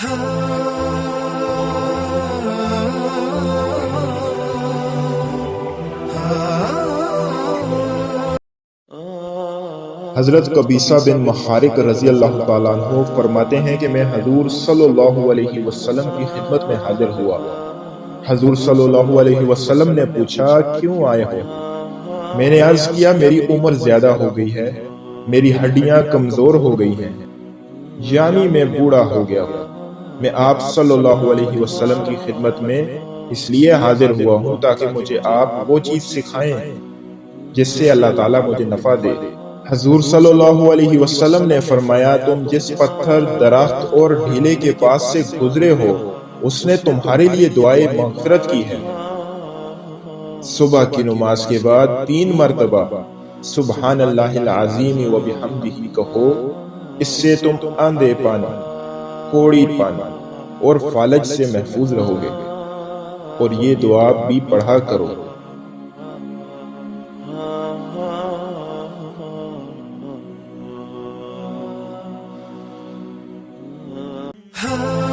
حضرت قبیصہ بن محارق رضی اللہ تعالیٰ عنہ فرماتے ہیں کہ میں حضور صلی اللہ علیہ وسلم کی خدمت میں حاضر ہوا۔ حضور صلی اللہ علیہ وسلم نے پوچھا کیوں آئے ہو؟ میں نے عرض کیا میری عمر زیادہ ہو گئی ہے، میری ہڈیاں کمزور ہو گئی ہیں، یعنی میں بوڑھا ہو گیا ہوں۔ میں آپ صلی اللہ علیہ وسلم کی خدمت میں اس لیے حاضر ہوا ہوں تاکہ مجھے آپ وہ چیز سکھائیں جس سے اللہ تعالیٰ مجھے نفع دے۔ حضور صلی اللہ علیہ وسلم نے فرمایا تم جس پتھر، درخت اور ڈھیلے کے پاس سے گزرے ہو اس نے تمہارے لیے دعائے مغفرت کی ہے۔ صبح کی نماز کے بعد 3 مرتبہ سبحان اللہ العظیم و بحمدہ کہو، اس سے تم اندھے پانی، کوڑی پانی اور فالج سے محفوظ رہو گے، اور یہ دعا بھی پڑھا کرو۔ ہاں